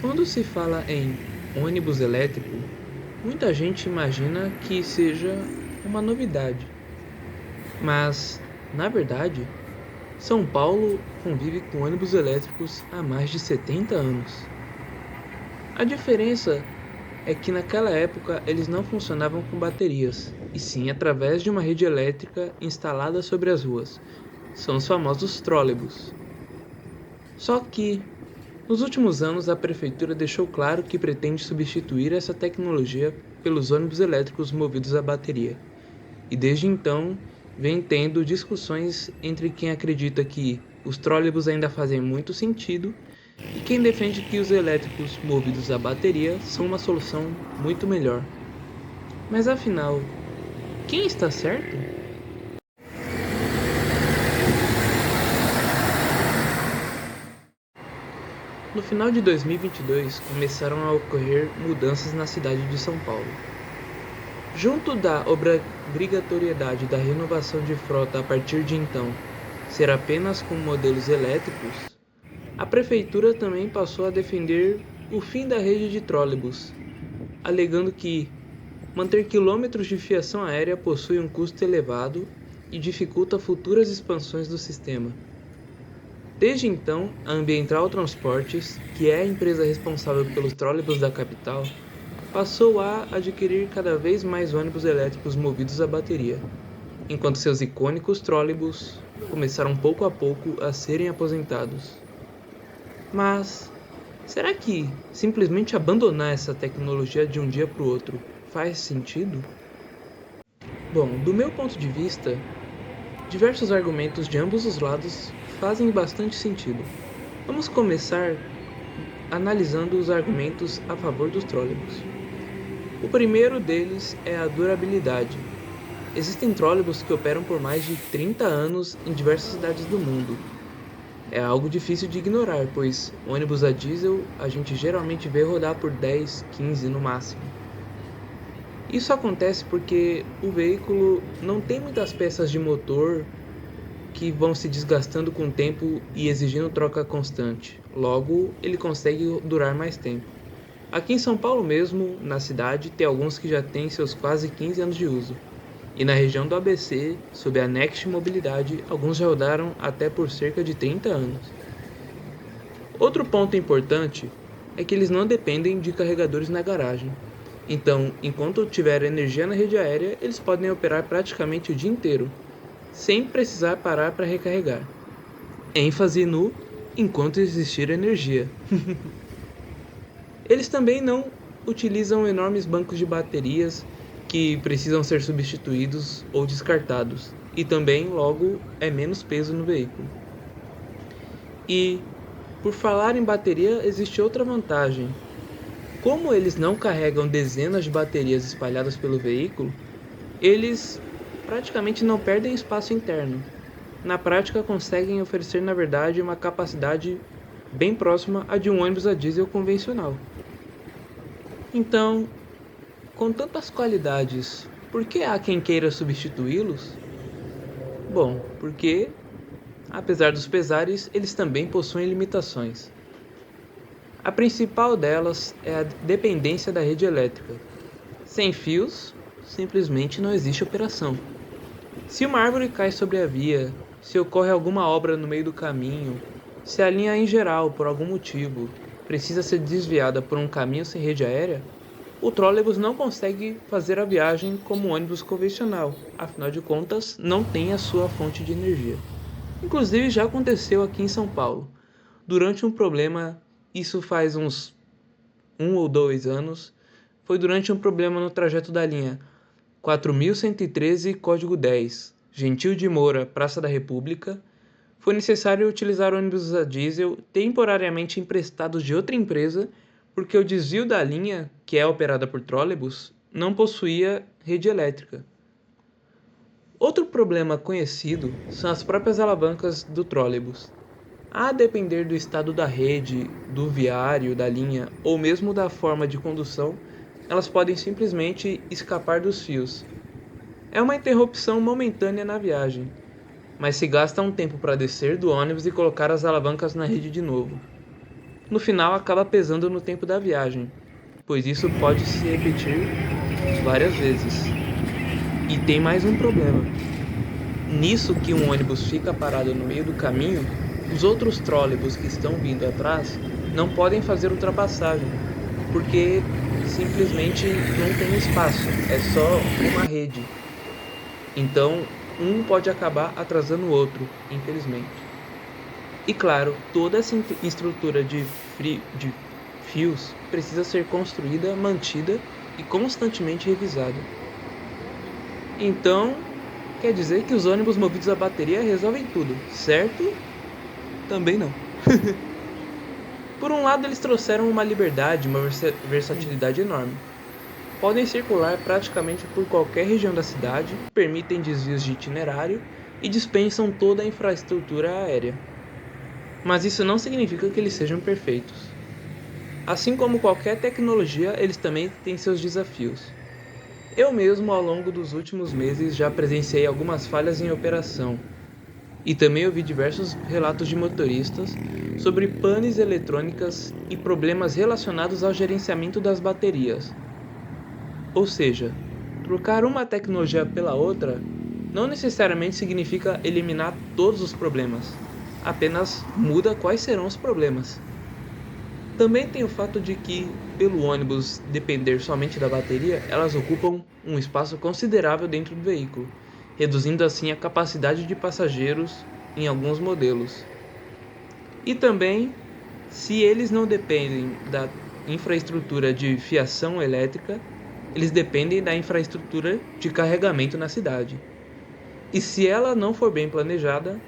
Quando se fala em ônibus elétrico, muita gente imagina que seja uma novidade, mas, na verdade, São Paulo convive com ônibus elétricos há mais de 70 anos. A diferença é que naquela época eles não funcionavam com baterias, e sim através de uma rede elétrica instalada sobre as ruas. São os famosos trólebus. Só que, nos últimos anos, a prefeitura deixou claro que pretende substituir essa tecnologia pelos ônibus elétricos movidos a bateria. E desde então, vem tendo discussões entre quem acredita que os trólebus ainda fazem muito sentido e quem defende que os elétricos movidos a bateria são uma solução muito melhor. Mas afinal, quem está certo? No final de 2022, começaram a ocorrer mudanças na cidade de São Paulo. Junto da obrigatoriedade da renovação de frota a partir de então ser apenas com modelos elétricos, a prefeitura também passou a defender o fim da rede de trólebus, alegando que manter quilômetros de fiação aérea possui um custo elevado e dificulta futuras expansões do sistema. Desde então, a Ambiental Transportes, que é a empresa responsável pelos trólebus da capital, passou a adquirir cada vez mais ônibus elétricos movidos a bateria, enquanto seus icônicos trólebus começaram pouco a pouco a serem aposentados. Mas será que simplesmente abandonar essa tecnologia de um dia para o outro faz sentido? Bom, do meu ponto de vista, diversos argumentos de ambos os lados fazem bastante sentido. Vamos começar analisando os argumentos a favor dos trólebus. O primeiro deles é a durabilidade. Existem trólebus que operam por mais de 30 anos em diversas cidades do mundo. É algo difícil de ignorar, pois ônibus a diesel a gente geralmente vê rodar por 10, 15 no máximo. Isso acontece porque o veículo não tem muitas peças de motor que vão se desgastando com o tempo e exigindo troca constante. Logo, ele consegue durar mais tempo. Aqui em São Paulo mesmo, na cidade, tem alguns que já têm seus quase 15 anos de uso. E na região do ABC, sob a Next Mobilidade, alguns já rodaram até por cerca de 30 anos. Outro ponto importante é que eles não dependem de carregadores na garagem. Então, enquanto tiver energia na rede aérea, eles podem operar praticamente o dia inteiro, sem precisar parar para recarregar. ênfase no enquanto existir energia. Eles também não utilizam enormes bancos de baterias que precisam ser substituídos ou descartados, e também, logo, é menos peso no veículo. E, por falar em bateria, existe outra vantagem. Como eles não carregam dezenas de baterias espalhadas pelo veículo, eles praticamente não perdem espaço interno. Na prática, conseguem oferecer, na verdade, uma capacidade bem próxima à de um ônibus a diesel convencional. Então, com tantas qualidades, por que há quem queira substituí-los? Bom, porque, apesar dos pesares, eles também possuem limitações. A principal delas é a dependência da rede elétrica. Sem fios, simplesmente não existe operação. Se uma árvore cai sobre a via, se ocorre alguma obra no meio do caminho, se a linha em geral, por algum motivo, precisa ser desviada por um caminho sem rede aérea, o trólebus não consegue fazer a viagem como um ônibus convencional, afinal de contas, não tem a sua fonte de energia. Inclusive já aconteceu aqui em São Paulo. Durante um problema, isso faz uns 1 ou 2 anos, foi durante um problema no trajeto da linha 4113, código 10, Gentil de Moura, Praça da República, foi necessário utilizar ônibus a diesel temporariamente emprestados de outra empresa porque o desvio da linha, que é operada por trólebus, não possuía rede elétrica. Outro problema conhecido são as próprias alavancas do trólebus. A depender do estado da rede, do viário, da linha ou mesmo da forma de condução, elas podem simplesmente escapar dos fios. É uma interrupção momentânea na viagem, mas se gasta um tempo para descer do ônibus e colocar as alavancas na rede de novo. no final acaba pesando no tempo da viagem, pois isso pode se repetir várias vezes. E tem mais um problema. Nisso que um ônibus fica parado no meio do caminho, os outros trólebus que estão vindo atrás não podem fazer ultrapassagem, porque simplesmente não tem espaço, é só uma rede. Então, um pode acabar atrasando o outro, infelizmente. E claro, toda essa estrutura de fios precisa ser construída, mantida e constantemente revisada. Então, quer dizer que os ônibus movidos a bateria resolvem tudo, certo? Também não. Por um lado, eles trouxeram uma liberdade, uma versatilidade enorme. Podem circular praticamente por qualquer região da cidade, permitem desvios de itinerário e dispensam toda a infraestrutura aérea. Mas isso não significa que eles sejam perfeitos. Assim como qualquer tecnologia, eles também têm seus desafios. Eu mesmo, ao longo dos últimos meses, já presenciei algumas falhas em operação. E também ouvi diversos relatos de motoristas sobre panes eletrônicas e problemas relacionados ao gerenciamento das baterias. Ou seja, trocar uma tecnologia pela outra não necessariamente significa eliminar todos os problemas, apenas muda quais serão os problemas. Também tem o fato de que, pelo ônibus depender somente da bateria, elas ocupam um espaço considerável dentro do veículo, reduzindo assim a capacidade de passageiros em alguns modelos. E também, se eles não dependem da infraestrutura de fiação elétrica, eles dependem da infraestrutura de carregamento na cidade. E se ela não for bem planejada,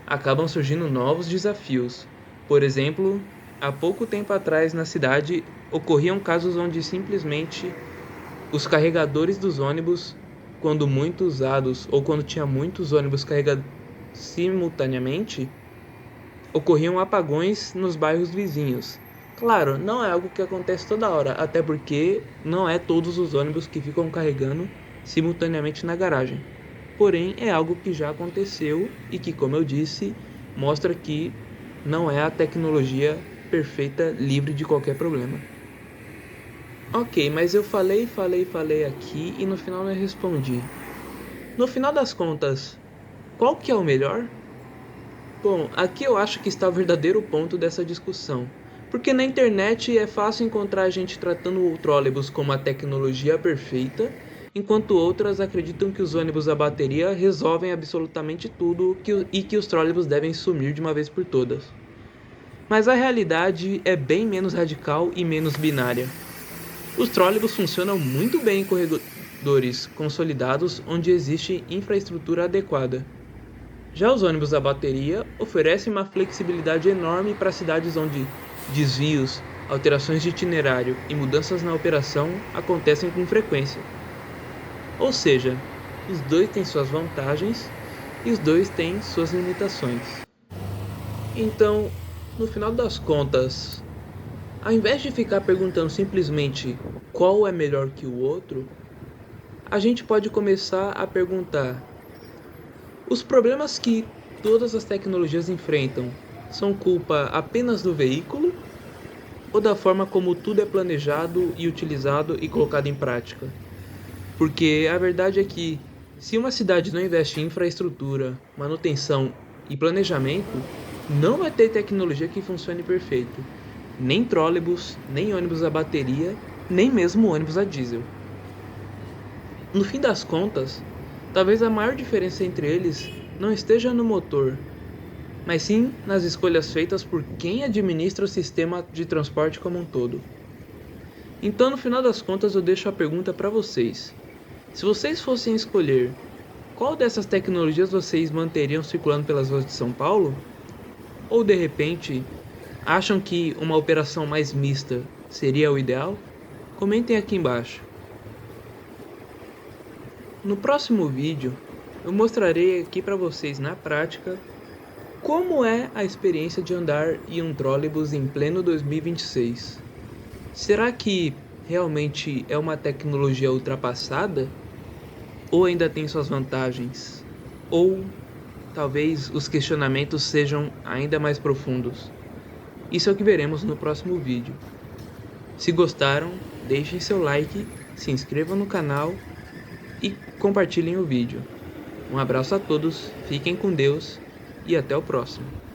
acabam surgindo novos desafios. Por exemplo, há pouco tempo atrás na cidade ocorriam casos onde simplesmente os carregadores dos ônibus, quando muito usados ou quando tinha muitos ônibus carregados simultaneamente, ocorriam apagões nos bairros vizinhos. Claro, não é algo que acontece toda hora, até porque não é todos os ônibus que ficam carregando simultaneamente na garagem. Porém, é algo que já aconteceu e que, como eu disse, mostra que não é a tecnologia perfeita, livre de qualquer problema. Ok, mas eu falei aqui e no final não respondi. No final das contas, qual que é o melhor? Bom, aqui eu acho que está o verdadeiro ponto dessa discussão. Porque na internet é fácil encontrar gente tratando o trólebus como a tecnologia perfeita, enquanto outras acreditam que os ônibus a bateria resolvem absolutamente tudo e que os trólebus devem sumir de uma vez por todas. Mas a realidade é bem menos radical e menos binária. Os trólebus funcionam muito bem em corredores consolidados onde existe infraestrutura adequada. Já os ônibus a bateria oferecem uma flexibilidade enorme para cidades onde desvios, alterações de itinerário e mudanças na operação acontecem com frequência. Ou seja, os dois têm suas vantagens e os dois têm suas limitações. Então, no final das contas, ao invés de ficar perguntando simplesmente qual é melhor que o outro, a gente pode começar a perguntar: os problemas que todas as tecnologias enfrentam são culpa apenas do veículo ou da forma como tudo é planejado e utilizado e colocado em prática? Porque a verdade é que, se uma cidade não investe em infraestrutura, manutenção e planejamento, não vai ter tecnologia que funcione perfeito. Nem trólebus, nem ônibus a bateria, nem mesmo ônibus a diesel. No fim das contas, talvez a maior diferença entre eles não esteja no motor, mas sim nas escolhas feitas por quem administra o sistema de transporte como um todo. Então, no final das contas, eu deixo a pergunta para vocês. Se vocês fossem escolher, qual dessas tecnologias vocês manteriam circulando pelas ruas de São Paulo? Ou, de repente, acham que uma operação mais mista seria o ideal? Comentem aqui embaixo. No próximo vídeo, eu mostrarei aqui para vocês na prática como é a experiência de andar em um trólebus em pleno 2026. Será que realmente é uma tecnologia ultrapassada? Ou ainda tem suas vantagens? Ou talvez os questionamentos sejam ainda mais profundos? Isso é o que veremos no próximo vídeo. Se gostaram, deixem seu like, se inscrevam no canal e compartilhem o vídeo. Um abraço a todos, fiquem com Deus e até o próximo.